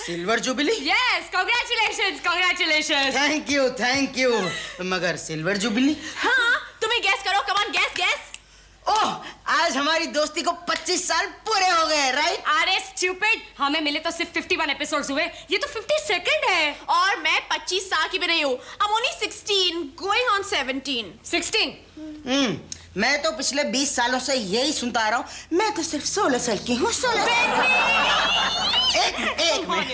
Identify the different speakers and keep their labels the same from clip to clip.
Speaker 1: Silver jubilee?
Speaker 2: Yes, congratulations, congratulations.
Speaker 1: Thank you. मगर silver jubilee?
Speaker 3: हाँ, तुम्हें गैस करो, कम ऑन गैस गैस।
Speaker 1: ओह, आज हमारी दोस्ती को 25 साल पूरे हो गए, राइट?
Speaker 2: अरे स्टूपिड, हमें मिले तो सिर्फ 51 एपिसोड्स हुए, ये तो 52nd है।
Speaker 3: और मैं 25 साल की भी नहीं हूँ। I'm only 16, going on 17.
Speaker 2: 16?
Speaker 1: मैं तो पिछले 20 सालों से यही सुनता आ रहा हूँ। मैं तो सिर्फ 16 साल की हूँ। 16 एक मिनट।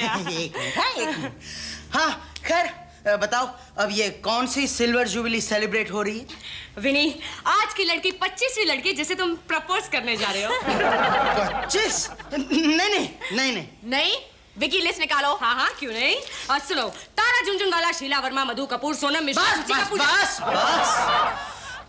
Speaker 1: हाँ, खैर बताओ, अब ये कौन सी सिल्वर जुबली सेलिब्रेट हो रही है?
Speaker 2: विनी, आज की लड़की 25वीं लड़की जिसे तुम प्रपोज करने जा रहे हो।
Speaker 1: 25? नहीं।
Speaker 3: नहीं? विकी लिस्ट निकालो।
Speaker 2: हाँ, क्यों नहीं? और सुनो, तारा झुनझुनवाला, शीला वर्मा, मधु कपूर, सोनम मिश्रा।
Speaker 1: बस।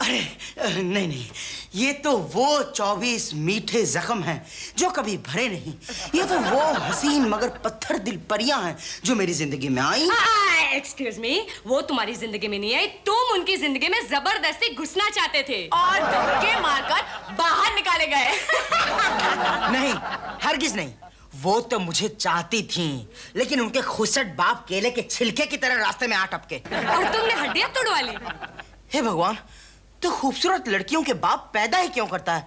Speaker 1: अरे नहीं, ये तो वो 24 मीठे जख्म हैं जो कभी भरे नहीं। ये तो वो हसीन मगर पत्थर दिल परियां हैं जो मेरी जिंदगी में आई।
Speaker 2: एक्सक्यूज मी, वो तुम्हारी जिंदगी में नहीं आई, तुम उनकी जिंदगी में जबरदस्ती घुसना चाहते थे
Speaker 3: और धक्के मारकर बाहर निकाले गए।
Speaker 1: नहीं, हरगिज नहीं। वो तो मुझे चाहती थी, लेकिन उनके खुसट बाप केले के छिलके की तरह रास्ते में आ टपके।
Speaker 2: और तुमने हड्डियां तोड़वा ली।
Speaker 1: हे भगवान, तो खूबसूरत लड़कियों के बाप पैदा ही क्यों करता है?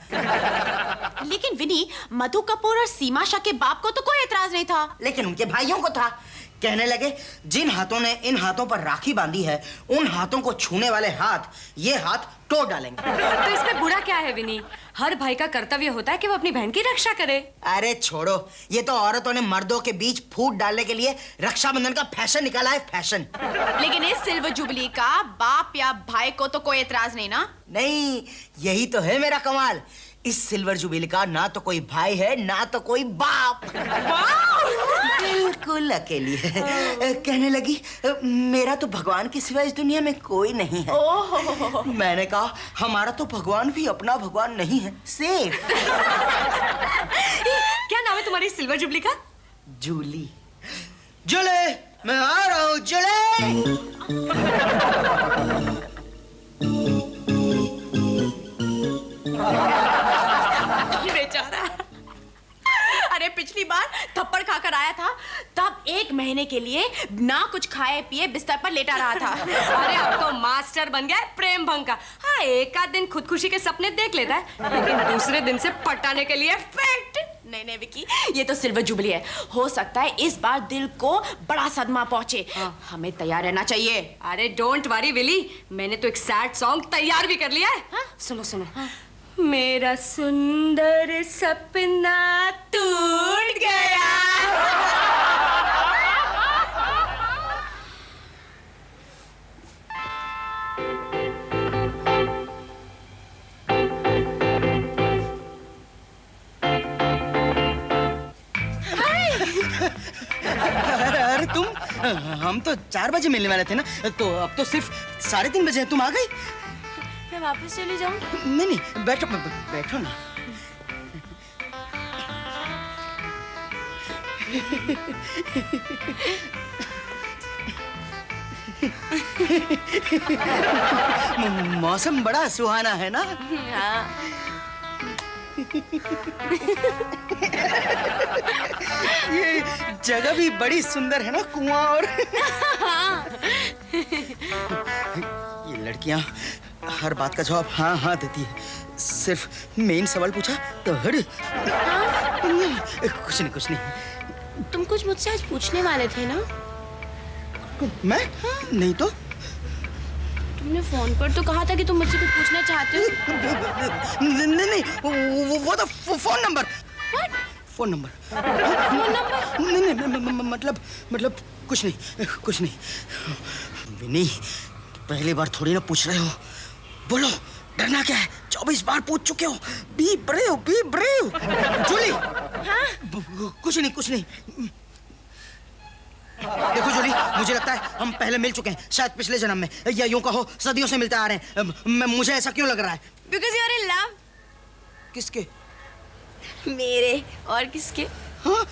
Speaker 3: लेकिन विनी, मधु कपूर और सीमा शाह के बाप को तो कोई एतराज नहीं था।
Speaker 1: लेकिन उनके भाइयों को था। कहने लगे, जिन हाथों ने इन हाथों पर राखी बांधी है, उन हाथों को छूने वाले हाथ ये हाथ तोड़ डालेंगे।
Speaker 2: तो इसमें बुरा क्या है विनी? हर भाई का कर्तव्य होता है कि वो अपनी बहन की रक्षा करे।
Speaker 1: अरे छोड़ो, ये तो औरतों ने मर्दों के बीच फूट डालने के लिए रक्षाबंधन का फैशन निकाला है, फैशन।
Speaker 3: लेकिन इस सिल्वर जुबली का बाप या भाई को तो कोई एतराज नहीं ना?
Speaker 1: नहीं, यही तो है मेरा कमाल। इस सिल्वर जुबली का ना तो कोई भाई है, ना तो कोई बाप। बिल्कुल अकेली है। कहने लगी, मेरा तो भगवान के सिवा इस दुनिया में कोई नहीं है।
Speaker 3: ओह।
Speaker 1: मैंने कहा, हमारा तो भगवान भी अपना भगवान नहीं है, सेफ।
Speaker 2: क्या नाम है तुम्हारी सिल्वर जुबली का?
Speaker 1: जूली। जुले, मैं आ रहा हूँ, जुले।
Speaker 2: बेचारा।
Speaker 3: अरे पिछली बार थप्पड़ खाकर आया था, तब 1 महीने के लिए ना कुछ खाए पिए बिस्तर पर लेटा रहा था।
Speaker 2: अरे अब तो मास्टर बन गया है प्रेम भंग का। हाँ, एक आध दिन खुदकुशी के सपने देख लेता है, लेकिन दूसरे दिन से पटाने के लिए फिट।
Speaker 3: नहीं विकी, ये तो सिल्वर जुबली है। हो सकता है इस बार दिल को बड़ा सदमा पहुंचे। हमें तैयार रहना चाहिए।
Speaker 2: अरे डोंट वरी विली, मैंने तो एक सैड सॉन्ग तैयार भी कर लिया है। हाँ? सुनो। मेरा सुंदर सपना टूट गया।
Speaker 1: अरे तुम, हम तो 4 बजे मिलने वाले थे ना, तो अब तो सिर्फ 3:30 बजे तुम आ गई।
Speaker 3: मैं वापस चली जाऊं?
Speaker 1: नहीं, बैठो ना। मौसम बड़ा सुहाना है ना?
Speaker 3: हाँ।
Speaker 1: ये जगह भी बड़ी सुंदर है ना, कुआं और ये लड़कियां हर बात का जवाब हाँ देती है। सिर्फ मेन सवाल पूछा तो कुछ नहीं।
Speaker 3: तुम कुछ मुझसे आज पूछने वाले थे ना?
Speaker 1: मैं? नहीं तो।
Speaker 3: तुमने फोन पर तो कहा था कि तुम मुझसे कुछ पूछना चाहते हो।
Speaker 1: नहीं, वो तो फोन नंबर। Phone number? नहीं, मतलब कुछ नहीं। विनी, पहली बार थोड़ी ना पूछ रहे हो। बोलो, डरना क्या है? 24 बार पूछ चुके हो। Be brave. जूली। हाँ? कुछ नहीं। देखो जूली, मुझे लगता है हम पहले मिल चुके हैं, शायद पिछले जन्म में, या यूं कहो सदियों से मिलते आ रहे हैं। मुझे ऐसा क्यों लग रहा है?
Speaker 3: Because you're in love.
Speaker 1: किसके?
Speaker 3: मेरे और किसके?
Speaker 1: हाँ,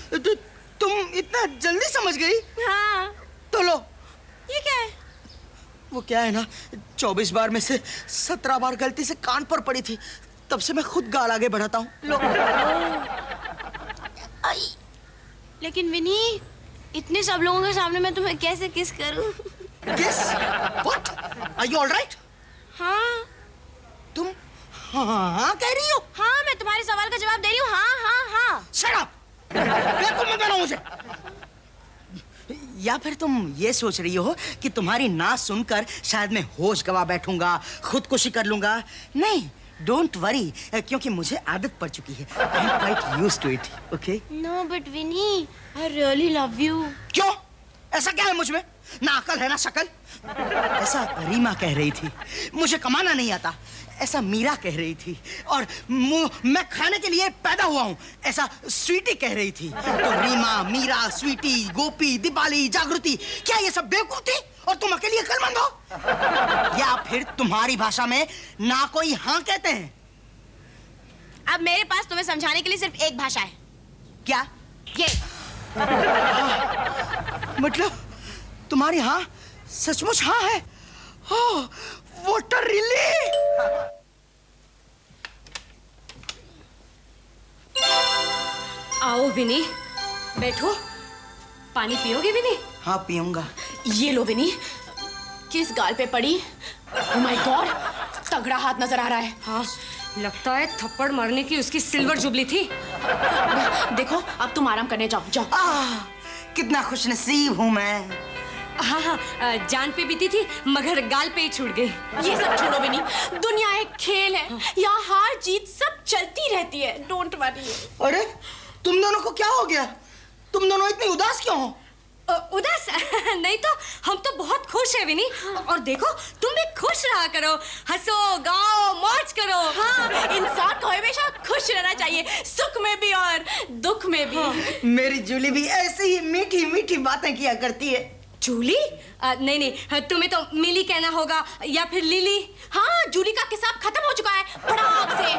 Speaker 1: तुम इतना जल्दी समझ गई?
Speaker 3: हाँ।
Speaker 1: तो लो।
Speaker 3: ये क्या है?
Speaker 1: वो क्या है ना, 24 बार में से 17 बार गलती से कान पर पड़ी थी, तब से मैं खुद गाल आगे बढ़ाता हूँ। लो।
Speaker 3: आई। लेकिन विनी, इतने सब लोगों के सामने मैं तुम्हें कैसे किस करूं?
Speaker 1: किस? What? Are you all right?
Speaker 3: हाँ।
Speaker 1: तुम हाँ कह रही हो?
Speaker 3: हाँ, मैं तुम्हारे सवाल का जवाब दे रही हूँ। हाँ हाँ हाँ।
Speaker 1: Shut up! बेवकूफ मत बनाओ मुझे। या फिर तुम ये सोच रही हो कि तुम्हारी ना सुनकर शायद मैं होश गवा बैठूंगा, खुदकुशी कर लूंगा? नहीं, डोंट वरी, क्योंकि मुझे आदत पड़ चुकी है। I am quite used to it, okay?
Speaker 3: No but Vinni, I really love you.
Speaker 1: क्यों? ऐसा क्या है मुझ में? ना अकल है ना शकल? ऐसा रीमा कह रही थी। मुझे कमाना नहीं आता, ऐसा मीरा कह रही थी। और मैं खाने के लिए पैदा हुआ हूँ, ऐसा स्वीटी कह रही थी। तो रीमा, मीरा, स्वीटी, गोपी, दीपाली, जागृति, क्या ये सब बेवकूफ थी और तुम अकेली अक्लमंद हो? या फिर तुम्हारी भाषा में ना कोई हाँ कहते हैं?
Speaker 3: अब मेरे पास तुम्हें समझाने के लिए सिर्फ एक भाषा है।
Speaker 1: क्या?
Speaker 3: ये।
Speaker 1: मतलब तुम्हारी हाँ सचमुच हाँ है? ओह, व्हाट अ रिलीफ!
Speaker 2: आओ विनी, बैठो। पानी पियोगे विनी?
Speaker 1: हाँ पीऊंगा।
Speaker 3: ये लो विनी, किस गाल पे पड़ी? ओह माय गॉड, तगड़ा हाथ नजर आ रहा है।
Speaker 2: हाँ, लगता है थप्पड़ मारने की उसकी सिल्वर जुबली थी।
Speaker 3: देखो, अब तुम आराम करने जाओ, जाओ।
Speaker 1: कितना खुशनसीब हूँ मैं।
Speaker 2: हाँ हाँ, जान पे बीती थी मगर गाल पे ही छूट गई।
Speaker 3: ये सब छोड़ो विनी, दुनिया एक खेल है, यहाँ हार जीत सब चलती रहती है। Don't worry.
Speaker 1: अरे तुम दोनों को क्या हो गया? तुम दोनों इतनी उदास क्यों हो?
Speaker 2: उदास नहीं तो हम तो बहुत खुश है विनी। और देखो तुम भी खुश रहा करो, हंसो गाओ मौज करो।
Speaker 3: हाँ, इंसान को हमेशा खुश रहना चाहिए, सुख में भी और दुख में भी।
Speaker 1: मेरी जूली भी ऐसे ही मीठी मीठी बातें किया करती है।
Speaker 2: जूली? नहीं नहीं, तुम्हें तो मिली कहना होगा या फिर लिली।
Speaker 3: हाँ, जूली का किस्सा खत्म हो चुका है फटाक से।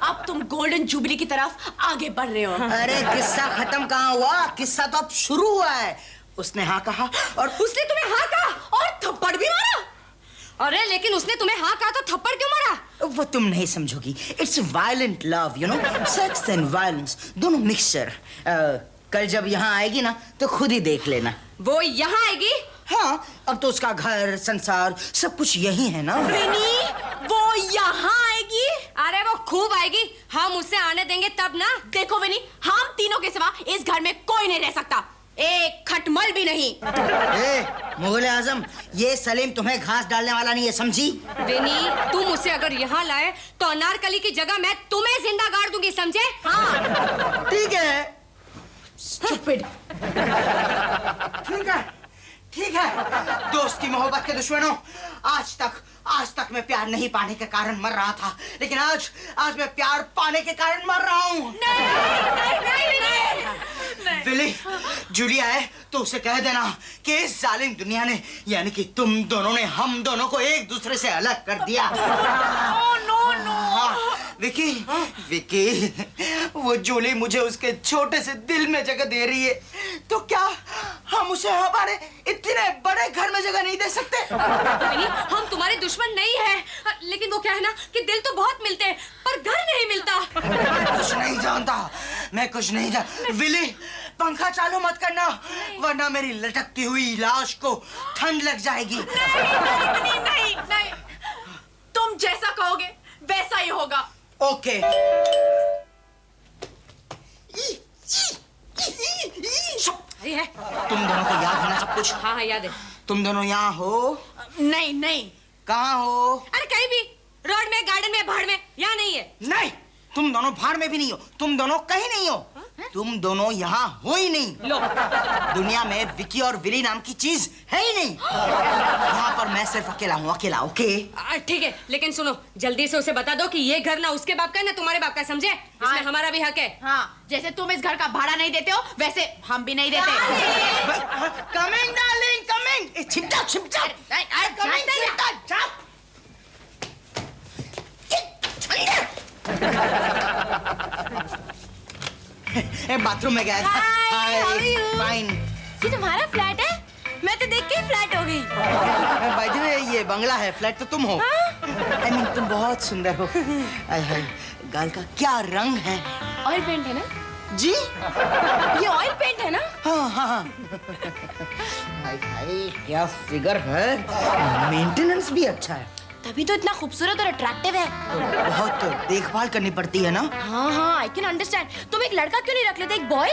Speaker 3: अब तुम गोल्डन जुबली की तरफ आगे बढ़ रहे हो।
Speaker 1: अरे किस्सा खत्म कहाँ हुआ, किस्सा तो अब शुरू हुआ है। उसने हाँ कहा और
Speaker 2: उसने तुम्हें हाँ कहा
Speaker 3: और थप्पड़ भी मारा।
Speaker 2: अरे लेकिन उसने तुम्हें हाँ कहा तो थप्पड़ क्यों मारा?
Speaker 1: वो तुम नहीं समझोगी। It's violent love, you know, sex and violence दोनों मिक्सचर। कल जब यहाँ आएगी ना तो खुद ही देख लेना।
Speaker 2: वो यहाँ आएगी?
Speaker 1: हाँ, अब तो उसका घर संसार सब कुछ यही है ना।
Speaker 3: विनी, वो यहाँ आएगी?
Speaker 2: अरे वो खूब आएगी, हम उसे आने देंगे तब ना।
Speaker 3: देखो विनी, हम तीनों के सिवा इस घर में कोई नहीं रह सकता, एक खटमल भी नहीं।
Speaker 1: मुगल आजम, ये सलीम तुम्हें घास डालने वाला नहीं है, समझी?
Speaker 2: विनी, तुम उसे अगर यहाँ लाए तो अनारकली की जगह मैं तुम्हें जिंदा गाड़ दूंगी, समझे?
Speaker 3: हाँ।
Speaker 1: ठीक है।
Speaker 3: Stupid.
Speaker 1: ठीक है, ठीक है। दोस्त की मोहब्बत के दुश्मनों, आज तक मैं प्यार नहीं पाने के कारण मर रहा था, लेकिन आज मैं प्यार पाने के कारण मर रहा हूँ।
Speaker 3: नहीं।
Speaker 1: विली, जूलिया है तो उसे कह देना कि इस जालिम दुनिया ने, यानी कि तुम दोनों ने हम दोनों को एक दूसरे से अलग कर दिया। विकी, वो जूली मुझे उसके छोटे से दिल में जगह दे रही है, तो क्या हम उसे हमारे इतने बड़े घर में जगह नहीं दे सकते?
Speaker 2: विनी, हम तुम्हारे दुश्मन नहीं हैं, लेकिन वो क्या है ना कि दिल तो बहुत मिलते हैं पर घर नहीं मिलता।
Speaker 1: मैं कुछ नहीं जानता। विली, पंखा चालू मत करना, वरना मेरी लटकती हुई लाश को ठंड लग जाएगी।
Speaker 3: नहीं। तुम जैसा कहोगे वैसा ही होगा।
Speaker 1: ओके।
Speaker 2: अरे है।
Speaker 1: तुम दोनों को याद है ना सब कुछ?
Speaker 2: हाँ याद है।
Speaker 1: तुम दोनों यहाँ हो?
Speaker 3: नहीं।
Speaker 1: कहाँ हो?
Speaker 2: अरे कहीं भी, रोड में, गार्डन में, भाड़ में, यहाँ नहीं है।
Speaker 1: नहीं, तुम दोनों भाड़ में भी नहीं हो, तुम दोनों कहीं नहीं हो। तुम दोनों यहाँ हो ही नहीं।
Speaker 2: लो।
Speaker 1: दुनिया में विकी और विली नाम की चीज है ही नहीं। यहाँ पर मैं सिर्फ अकेला हूँ, अकेला। ओके?
Speaker 2: ठीक है, लेकिन सुनो, जल्दी से उसे बता दो कि ये घर ना उसके बाप का है ना तुम्हारे बाप का, समझे? इसमें हमारा भी हक है।
Speaker 3: हाँ, जैसे तुम इस घर का भाड़ा नहीं देते हो वैसे हम भी नहीं देते।
Speaker 1: Coming darling, coming. छिप जा। बाथरूम में गया था।
Speaker 3: Hi, how are you?
Speaker 1: Fine.
Speaker 3: ये तुम्हारा फ्लैट है? मैं तो देख के ही फ्लैट हो गई।
Speaker 1: बाय द वे ये बंगला है, फ्लैट तो तुम हो। I mean, तुम बहुत सुंदर हो। आय हाय, गाल का क्या रंग है?
Speaker 3: ऑयल पेंट है ना?
Speaker 1: जी?
Speaker 3: ये ऑयल पेंट है ना?
Speaker 1: हाँ हाँ हाँ। हाय हाय, क्या फिगर है। मेंटेनेंस भी अच्छा है।
Speaker 3: तभी तो इतना खूबसूरत और अट्रैक्टिव है।
Speaker 1: बहुत देखभाल करनी पड़ती है ना।
Speaker 3: हाँ हाँ, आई कैन अंडरस्टैंड। तुम एक लड़का क्यों नहीं रख लेते, एक बॉय?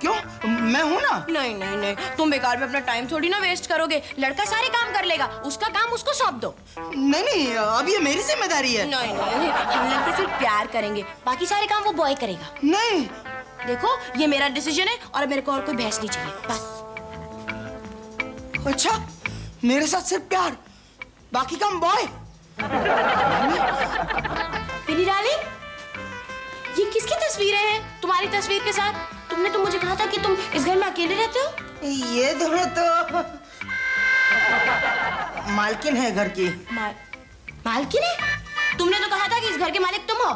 Speaker 1: क्यों? मैं हूँ ना।
Speaker 3: नहीं नहीं नहीं, तुम बेकार में अपना टाइम थोड़ी ना वेस्ट करोगे। लड़का सारे काम कर लेगा, उसका काम उसको सौंप दो।
Speaker 1: नहीं नहीं, अब ये मेरी जिम्मेदारी है।
Speaker 3: नहीं नहीं नहीं, हम लोग तो सिर्फ प्यार करेंगे, बाकी सारे काम वो बॉय करेगा।
Speaker 1: नहीं।
Speaker 3: देखो, ये मेरा डिसीजन है और मेरे को और कोई बहस नहीं चाहिए, बस।
Speaker 1: अच्छा, मेरे साथ सिर्फ प्यार, बाकी काम बॉय।
Speaker 3: पिनी डार्लिंग, ये किसकी तस्वीरें हैं तुम्हारी तस्वीर के साथ? तुमने तो मुझे कहा था कि तुम इस घर में अकेले रहते हो।
Speaker 1: ये दोनों तो मालकिन है घर की।
Speaker 3: मालकिन है? तुमने तो कहा था कि इस घर के मालिक तुम हो।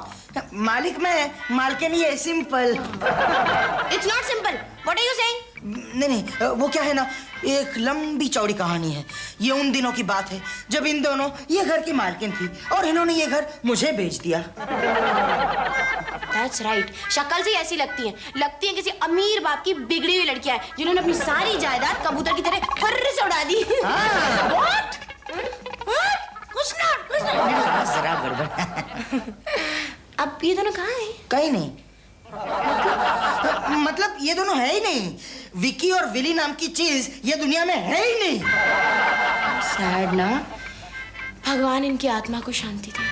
Speaker 1: मालिक मैं, मालकिन ये simple.
Speaker 3: It's not simple. What are you saying?
Speaker 1: नहीं नहीं, वो क्या है ना, एक लंबी चौड़ी कहानी है। ये उन दिनों की बात है जब इन दोनों ये घर की मालकिन थी और इन्होंने ये घर मुझे बेच दिया।
Speaker 3: That's right. शक्ल से ऐसी लगती हैं किसी अमीर बाप की बिगड़ी हुई लड़कियां हैं जिन्होंने अपनी सारी जायदाद कबूतर की तरह फर्र से उड़ा दी। What? कुछ ना।
Speaker 1: जरा गड़बड़।
Speaker 3: अब ये दोनों कहाँ हैं?
Speaker 1: कहीं नहीं। मतलब ये दोनों है ही नहीं। विकी और विली नाम की चीज ये दुनिया में है ही नहीं।
Speaker 3: सैड ना। भगवान इनकी आत्मा को शांति दे।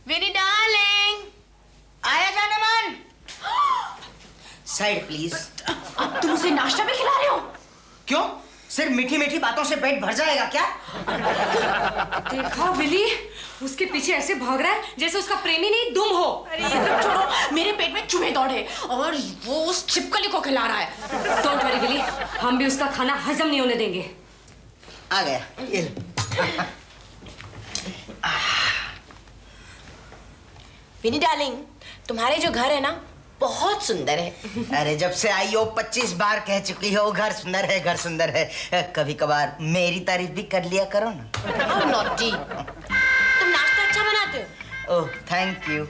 Speaker 3: विनी डार्लिंग,
Speaker 1: आया जाने मन। Side please.
Speaker 3: अब तुम उसे नाश्ता भी खिला रहे हो?
Speaker 1: क्यों? सिर्फ मीठी मीठी बातों से पेट भर जाएगा क्या?
Speaker 2: देखा विली, उसके पीछे ऐसे भाग रहा है जैसे उसका प्रेमी नहीं तुम हो।
Speaker 3: अरे ये सब छोड़ो, मेरे पेट में चूहे दौड़े और वो उस छिपकली को खिला रहा है।
Speaker 2: डोंट वरी विली, हम भी उसका खाना हजम नहीं होने देंगे।
Speaker 1: आ गया ये लो।
Speaker 3: विनी डार्लिंग, तुम्हारे जो घर है ना बहुत सुंदर है।
Speaker 1: अरे जब से आई हो 25 बार कह चुकी हो घर सुंदर है, घर सुंदर है। कभी कभार मेरी तारीफ भी कर लिया करो ना।
Speaker 3: How naughty। तुम नाश्ता अच्छा बनाते हो।
Speaker 1: Oh thank you.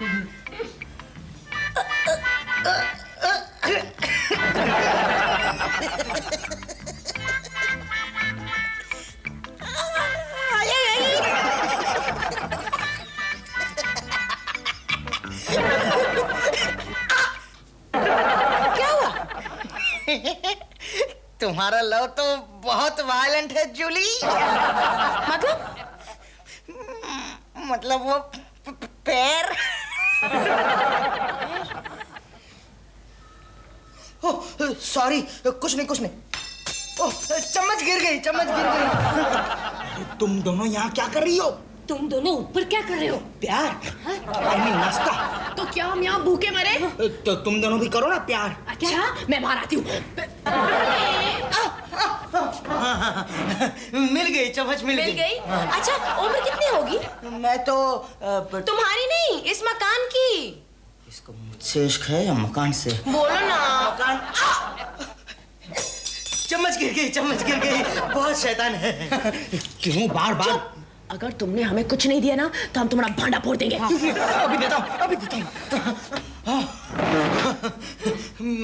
Speaker 1: तुम्हारा लव तो बहुत वायलेंट है जूली। मतलब वो पैर। ओह सॉरी, कुछ नहीं। ओह चम्मच गिर गई। तुम दोनों यहाँ क्या कर रही हो?
Speaker 2: तुम दोनों ऊपर क्या कर रहे हो?
Speaker 1: प्यार। I mean, नाश्ता।
Speaker 3: तो क्या हम यहाँ भूखे मरे?
Speaker 1: तो तुम दोनों भी करो ना प्यार।
Speaker 3: अच्छा, मैं बाहर आती हूँ।
Speaker 1: मिल गई चम्मच, मिल गई।
Speaker 3: अच्छा, उम्र कितनी होगी?
Speaker 1: मैं तो
Speaker 3: तुम्हारी नहीं, इस मकान की।
Speaker 1: इसको मुझसे इश्क है या मकान से?
Speaker 3: बोलो ना।
Speaker 1: मकान। चम्मच गिर गई। बहुत शैतान है। क्यों बार?
Speaker 3: अगर तुमने हमें कुछ नहीं दिया ना तो हम तुम्हारा भांडा फोड़ देंगे।
Speaker 1: अभी देता हूँ।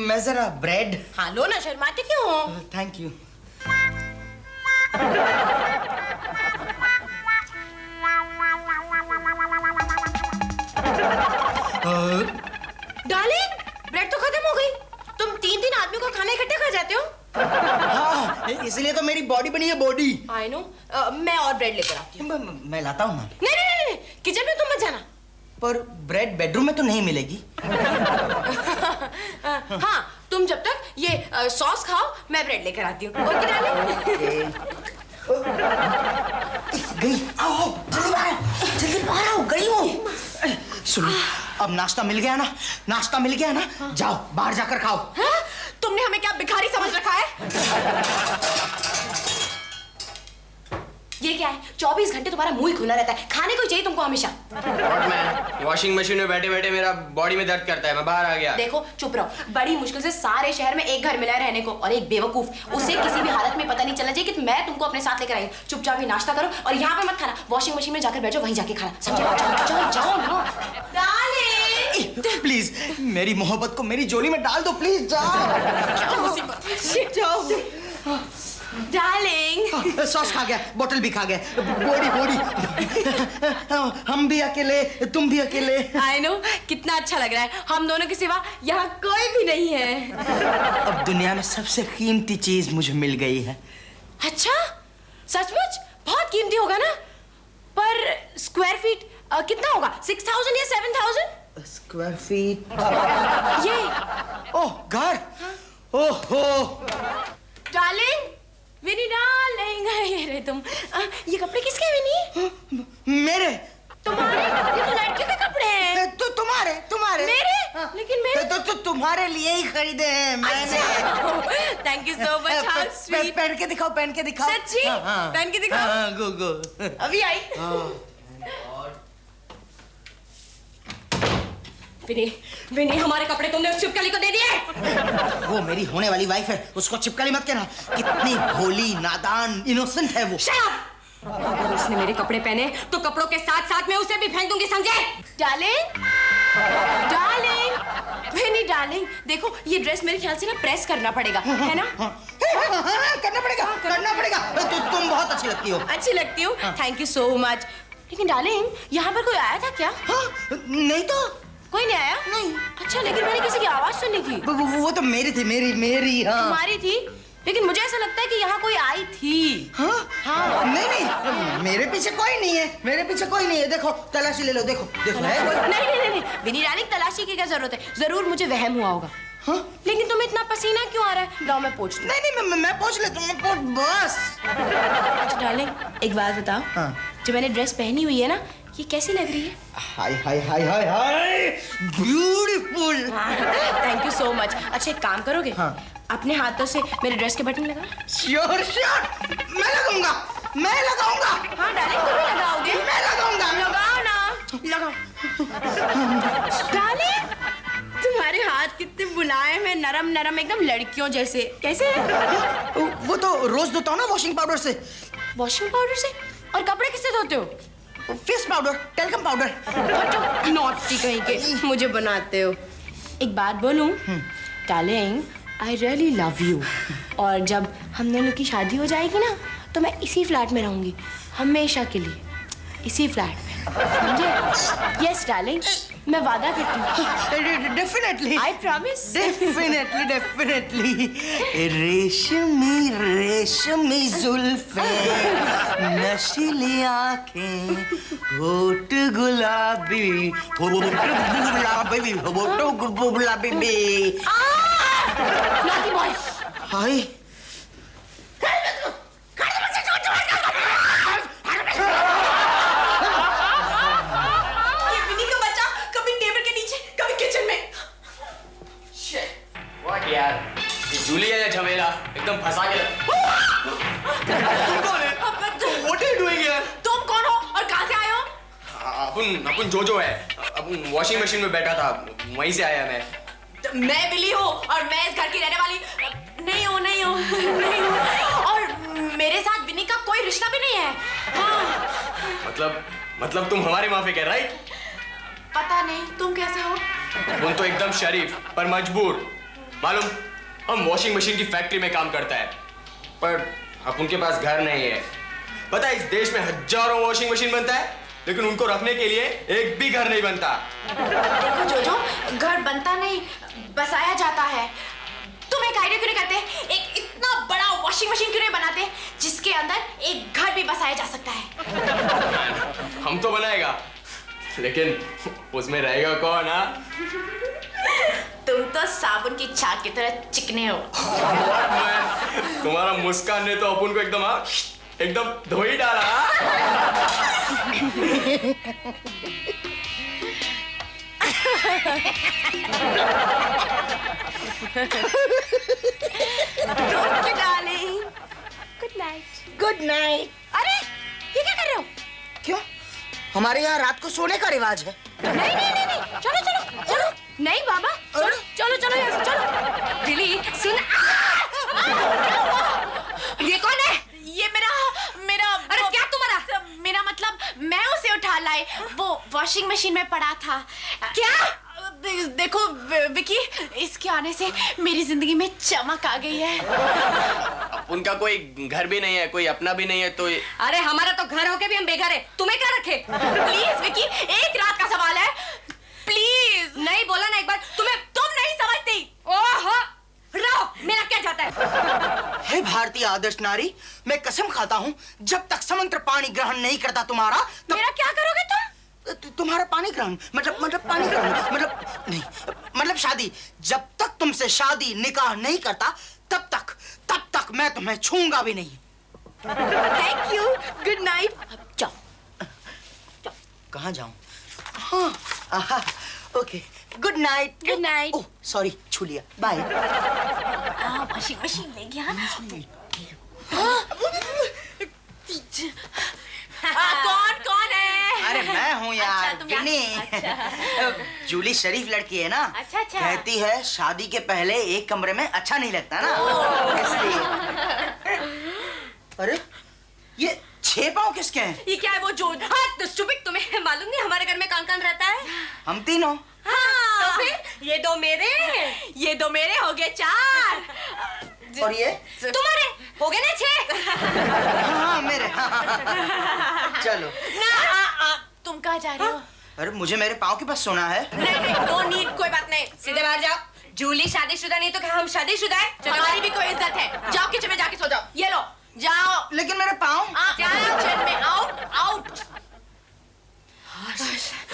Speaker 1: मैं जरा ब्रेड।
Speaker 3: हाँ लो ना, शर्माते क्यों हो?
Speaker 1: Thank you.
Speaker 3: डार्लिंग, ब्रेड तो खत्म हो गई। तुम 3 आदमी को खाना इकट्ठे खा जाते हो।
Speaker 1: हाँ, इसलिए तो मेरी बॉडी बनी है बॉडी।
Speaker 3: I know. मैं और ब्रेड लेकर आती हूँ।
Speaker 1: मैं लाता हूँ ना।
Speaker 3: नहीं, किचन में तुम मत जाना।
Speaker 1: पर ब्रेड बेडरूम में तो नहीं मिलेगी।
Speaker 3: हाँ, तुम जब तक ये सॉस खाओ, मैं ब्रेड लेकर आती हूँ। Okay darling.
Speaker 1: गई। आओ जल्दी बाहर आओ, गई हूँ। सुनो, अब नाश्ता मिल गया ना। जाओ बाहर जाकर खाओ।
Speaker 3: हाँ? तुमने हमें क्या भिखारी समझ रखा है? ये क्या है? 24 घंटे तुम्हारा मुंह ही खुला रहता है, खाने को ही चाहिए तुमको हमेशा।
Speaker 4: व्हाट मैन, वॉशिंग मशीन में बैठे बैठे मेरा बॉडी में दर्द करता है, मैं बाहर आ गया।
Speaker 3: देखो चुप रहो, बड़ी मुश्किल से सारे शहर में एक घर मिला है रहने को, और एक बेवकूफ, उसे किसी भी हालत में पता नहीं चलना चाहिए कि मैं तुमको अपने साथ लेकर आई। चुपचाप ही नाश्ता करो और यहाँ पे मत खाना, वॉशिंग मशीन में जाकर बैठो, वहीं जाके खाना, समझे? जाओ जाओ ना डार्लिंग।
Speaker 1: प्लीज मेरी मोहब्बत को मेरी जोली में डाल दो, प्लीज जाओ।
Speaker 3: जाओ डार्लिंग।
Speaker 1: सॉस खा गया, बोतल भी खा गया, बॉडी बॉडी। हम भी अकेले, तुम भी अकेले।
Speaker 3: आई नो, कितना अच्छा लग रहा है, हम दोनों के सिवा यहाँ कोई भी नहीं है।
Speaker 1: अब दुनिया में सबसे कीमती चीज मुझे मिल गई है।
Speaker 3: अच्छा, सचमुच? बहुत कीमती होगा ना? पर स्क्वायर फीट कितना होगा? 6000 या 7000?
Speaker 1: Square feet?
Speaker 3: ये
Speaker 1: ओह घर, ओहो।
Speaker 3: डार्लिंग, विनी डार्लिंग, ये रहे तुम। ये कपड़े किसके हैं विनी?
Speaker 1: मेरे।
Speaker 3: तुम्हारे? ये तो लड़के के कपड़े हैं।
Speaker 1: तो तुम्हारे तुम्हारे
Speaker 3: मेरे? लेकिन मेरे
Speaker 1: तो तुम्हारे लिए ही खरीदे हैं मैंने।
Speaker 3: Thank you so much, how sweet.
Speaker 1: पहन के दिखाओ, पहन के दिखाओ।
Speaker 3: सच्ची? पहन के दिखाओ।
Speaker 1: हाँ, गो गो।
Speaker 3: अभी आई। विनी, विनी, हमारे कपड़े तुमने उस चिपकली को दे दिए।
Speaker 1: वो मेरी होने वाली वाइफ है, उसको चिपकली मत कहना। कितनी भोली, नादान, इनोसेंट है वो।
Speaker 3: Shut up!
Speaker 2: अगर उसने मेरे कपड़े पहने तो कपड़ों के साथ साथ मैं उसे भी फेंक दूंगी, समझे?
Speaker 3: डार्लिंग, डार्लिंग, विनी डार्लिंग, देखो ये ड्रेस मेरे ख्याल से ना प्रेस करना पड़ेगा, है ना?
Speaker 1: करना पड़ेगा, करना पड़ेगा। तो तुम बहुत अच्छी लगती हो।
Speaker 3: अच्छी लगती हूँ, थैंक यू सो मच। लेकिन डार्लिंग, यहाँ पर कोई आया था क्या?
Speaker 1: नहीं तो
Speaker 3: कोई नहीं आया?
Speaker 1: नहीं।
Speaker 3: अच्छा, लेकिन मैंने किसी की आवाज सुनी थी।
Speaker 1: वो तो मेरी थी, मेरी। हाँ।
Speaker 3: तुम्हारी थी? लेकिन मुझे ऐसा लगता है कि यहाँ कोई आई थी।
Speaker 1: हाँ। नहीं, मेरे पीछे कोई नहीं है, मेरे पीछे कोई नहीं है। देखो, तलाशी ले लो, देखो देखो है कोई?
Speaker 3: नहीं, विनी डार्लिंग, तलाशी की क्या जरूरत है? जरूर मुझे वहम हुआ होगा।
Speaker 1: हाँ?
Speaker 3: लेकिन तुम्हें इतना पसीना क्यों आ रहा है? लाओ मैं पोंछ दूं।
Speaker 1: नहीं, मैं पूछ लेता हूँ, बस।
Speaker 3: अच्छा डार्लिंग, एक बात बताओ।
Speaker 1: हाँ।
Speaker 3: जो मैंने ड्रेस पहनी हुई है ना, ये कैसी लग रही है?
Speaker 1: Hi hi hi hi hi, beautiful.
Speaker 3: Thank you so much. अच्छा, एक काम करोगे?
Speaker 1: हाँ।
Speaker 3: अपने हाथों से मेरे ड्रेस के बटन लगा।
Speaker 1: श्योर, मैं लगाऊंगा।
Speaker 3: हाँ डार्लिंग, तुम भी लगाओगे?
Speaker 1: मैं लगाऊंगा।
Speaker 3: लगाओ ना, लगाओ। डार्लिंग, तुम्हारे हाथ कितने मुलायम है, नरम नरम, एकदम लड़कियों जैसे। कैसे है?
Speaker 1: वो तो रोज धोता हूँ ना वॉशिंग पाउडर से।
Speaker 3: वॉशिंग पाउडर से? और कपड़े किससे धोते हो?
Speaker 1: Face powder, talcum powder.
Speaker 3: Naughty कहीं के, मुझे बनाते हो। एक बात बोलूं? Darling, I really love you. और जब हम दोनों की शादी हो जाएगी ना, तो मैं इसी फ्लैट में रहूंगी हमेशा के लिए, इसी फ्लैट में, समझे? यस डार्लिंग, मैं वादा करती हूँ।
Speaker 1: Definitely,
Speaker 3: I promise.
Speaker 1: डेफिनेटली। रेशमी रेशमी जुल्फें, नशीली आंखें, होठ गुलाबी, होठ गुलाबी।
Speaker 3: Naughty boy.
Speaker 1: हाय,
Speaker 3: ये विनी का बच्चा कभी टेबल के नीचे, कभी किचन में।
Speaker 4: व्हाट यार, ये जूली है या झमेला, एकदम फंसा के तुम कौन है? What are you doing here?
Speaker 3: तुम कौन हो और कहाँ से आए हो?
Speaker 4: अपन जोजो है, अपन वॉशिंग मशीन में बैठा था, वहीं से आया मैं।
Speaker 3: मैं बिली हूँ और मैं इस घर की रहने वाली नहीं हूँ। और मेरे साथ विनी का कोई रिश्ता भी नहीं है। हाँ।
Speaker 4: मतलब तुम हमारे माफिक है, राइट?
Speaker 3: पता नहीं, तुम कैसे हो?
Speaker 4: तुम तो एकदम शरीफ पर मजबूर। मालूम, हम वॉशिंग मशीन की फैक्ट्री में काम करता है, पर अपन के पास घर नहीं है। पता है, इस देश में हजारों वॉशिंग मशीन बनता है, लेकिन उनको रखने के लिए एक भी घर नहीं बनता।
Speaker 3: देखो जोजो, घर बनता नहीं, बसाया जाता है। तुम एक आइडिया क्यों नहीं करते? एक इतना बड़ा वॉशिंग मशीन क्यों नहीं बनाते जिसके अंदर एक घर भी बसाया जा सकता है?
Speaker 4: हम तो बनाएगा, लेकिन उसमें रहेगा कौन? हाँ,
Speaker 3: तुम तो साबुन की छाग की तरह चिकने हो।
Speaker 4: तुम्हारा मुस्कान ने तो अपन को एकदम धो ही डाला।
Speaker 3: Darling, good night.
Speaker 1: Good night.
Speaker 3: अरे
Speaker 1: हमारे यहाँ रात को सोने का रिवाज है।
Speaker 3: नहीं नहीं नहीं नहीं, चलो चलो चलो। नहीं बाबा, चलो चलो चलो यहाँ से चलो।
Speaker 2: विली सुन। ये कौन है?
Speaker 3: ये मेरा मेरा
Speaker 2: अरे क्या तुम्हारा?
Speaker 3: मेरा मतलब मैं उसे उठा लाई, वो वॉशिंग मशीन में पड़ा था।
Speaker 2: क्या?
Speaker 3: देखो विकी, इसके आने से मेरी जिंदगी में चमक आ गई है।
Speaker 4: उनका कोई घर भी नहीं है, कोई अपना भी नहीं है, तो
Speaker 2: अरे हमारा तो घर होके भी हम बेघर है, तुम्हें क्या रखे?
Speaker 3: प्लीज विकी, एक रात का सवाल है, प्लीज।
Speaker 2: नहीं बोला ना एक बार,
Speaker 3: तुम नहीं समझती।
Speaker 2: ओहो, रहो, मेरा क्या जाता है?
Speaker 1: हे भारतीय आदर्श नारी, मैं कसम खाता हूँ जब तक समंत्र पानी ग्रहण नहीं करता तुम्हारा
Speaker 3: मेरा क्या करोगे तुम?
Speaker 1: तुम्हारा पानी ग्रहण मतलब पानी ग्रहण मतलब नहीं, मतलब शादी। जब तक तुमसे शादी निकाह नहीं करता तब तक मैं तुम्हें छूंगा भी नहीं।
Speaker 3: Thank you, good night. जाओ।
Speaker 1: कहाँ जाऊं? हाँ, okay, good night.
Speaker 3: Good night.
Speaker 1: Oh sorry, छू लिया, बाय।
Speaker 3: वॉशिंग मशीन ले गया। कौन है?
Speaker 1: अरे मैं हूँ यार,
Speaker 3: अच्छा, तुम
Speaker 1: विनी। जूली शरीफ लड़की है ना।
Speaker 3: अच्छा।
Speaker 1: कहती है शादी के पहले एक कमरे में अच्छा नहीं लगता ना, इसलिए। अरे ये 6 पाँव किसके हैं?
Speaker 3: ये क्या है वो जो?
Speaker 2: हाँ, तो स्टूपिड, तुम्हें मालूम नहीं हमारे घर में कौन रहता है?
Speaker 1: हम तीनों।
Speaker 2: हाँ, तो फिर ये 2 मेरे,
Speaker 3: ये 2 मेरे हो गए 4।
Speaker 1: और ये
Speaker 2: तुम्हारे हो गए ना 6।
Speaker 1: हाँ मेरे। चलो
Speaker 3: ना, तुम कहाँ जा रहे हो?
Speaker 1: अरे मुझे मेरे पाँव के पास सोना है।
Speaker 3: नहीं, नो नीड, कोई बात नहीं।
Speaker 2: सीधे बाहर जाओ। जूली शादीशुदा नहीं तो क्या हम शादीशुदा है?
Speaker 3: हमारी भी कोई इज्जत है। जाओ किचन में जाके सो जाओ। ये लो, जाओ।
Speaker 1: लेकिन मेरे पाँव।
Speaker 3: जाओ किचन में, आउट।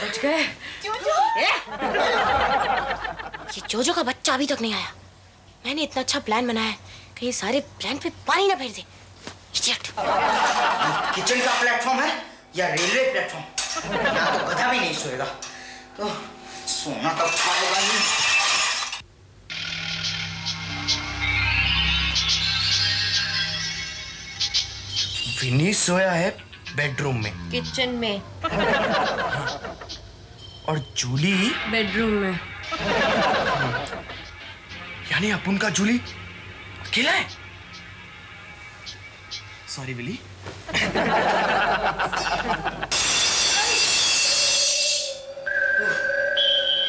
Speaker 2: बच गए।
Speaker 3: ये जोजो का बच्चा अभी तक नहीं आया। मैंने इतना अच्छा प्लान बनाया है, कहीं सारे प्लान पे पानी ना फेर दे। Idiot।
Speaker 1: किचन का प्लेटफॉर्म है या रेलवे प्लेटफॉर्म? यहाँ तो गधा भी नहीं सोएगा, तो सोना तो खाएगा ही।
Speaker 4: विनी सोया है बेडरूम में
Speaker 3: किचन में।
Speaker 4: और जूली
Speaker 2: बेडरूम में।
Speaker 4: यानी अपुन का जूली अकेला है। Sorry Willie.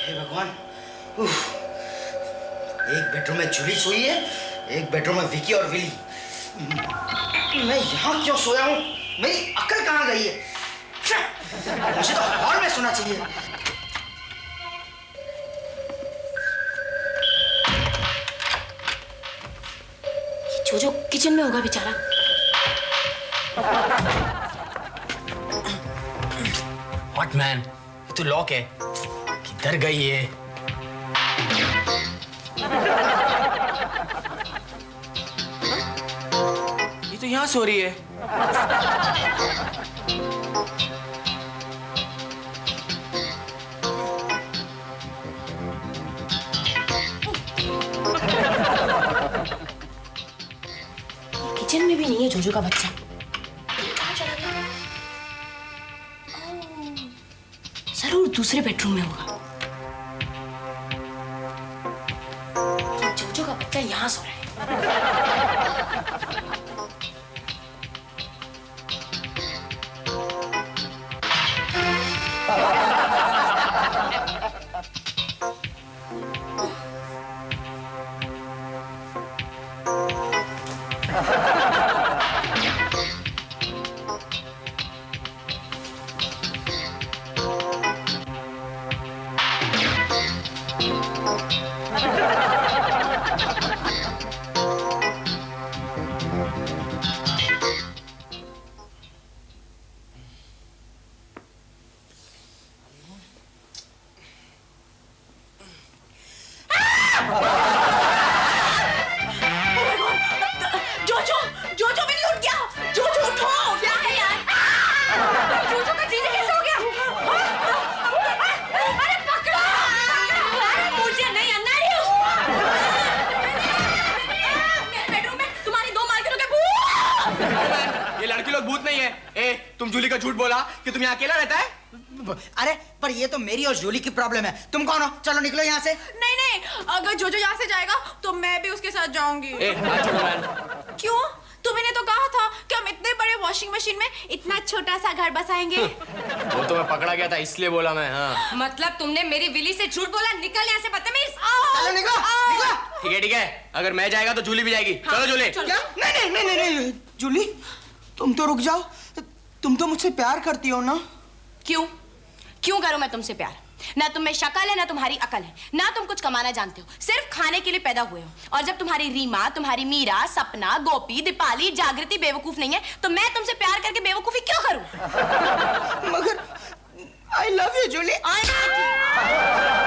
Speaker 1: हे भगवान, एक बेडरूम में जूली सोई है, एक बेडरूम में विकी और विली। मैं यहाँ क्यों सोया हूँ? मेरी अकल कहाँ गई है? मुझे तो हॉल में सोना चाहिए।
Speaker 3: जोजो किचन में होगा बेचारा।
Speaker 4: व्हाट मैन, ये तो लॉक है। किधर गई ये? ये तो यहाँ सो रही है।
Speaker 3: किचन में भी नहीं है जोजो का बच्चा। कहाँ चला गया? जरूर दूसरे बेडरूम में होगा। ये जोजो का बच्चा यहाँ सो रहा है। जोजो, जोजो मैंने उठ गया। जोजो उठो। क्या है यार?
Speaker 2: जोजो का जीजा कैसे हो गया? अरे पकड़ो! अरे मुझे नहीं अन्नारी हूँ।
Speaker 3: मेरे बेडरूम में तुम्हारी 2 मालकिनों के भूत।
Speaker 4: ये लड़की लोग भूत नहीं है। ए, तुम जूली का झूठ बोला कि तुम यहाँ अकेला रहता है।
Speaker 1: अरे पर ये तो मेरी और जूली की प्रॉब्लम है। तुम कौन हो? चलो निकलो यहाँ से।
Speaker 3: नहीं नहीं, अगर जोजो यहाँ से जाएगा तो मैं भी उसके साथ जाऊंगी।
Speaker 4: हाथ छोड़ो मैन।
Speaker 3: क्यों? तुम्हें तो कहा था कि हम इतने बड़े वॉशिंग मशीन में इतना छोटा सा घर बसाएंगे।
Speaker 4: वो तो मैं पकड़ा गया था इसलिए बोला मैं। हाँ
Speaker 2: मतलब तुमने मेरी विली से झूठ बोला? निकल यहाँ से बदतमीज।
Speaker 1: चलो निकलो, निकलो।
Speaker 4: ठीक है, अगर मैं जाएगा तो जूली भी जाएगी। चलो जूली।
Speaker 1: क्या? नहीं नहीं नहीं नहीं नहीं जूली, तुम तो रुक जाओ। तुम तो मुझसे प्यार करती हो ना?
Speaker 3: क्यों? क्यों करूं मैं तुमसे प्यार? ना तुम में शक्ल है, ना तुम्हारी अकल है, ना तुम कुछ कमाना जानते हो, सिर्फ खाने के लिए पैदा हुए हो। और जब तुम्हारी रीमा, तुम्हारी मीरा, सपना, गोपी, दीपाली, जागृति बेवकूफ नहीं है तो मैं तुमसे प्यार करके बेवकूफी क्यों करूं?
Speaker 1: मगर I love you Julie.
Speaker 3: I love you.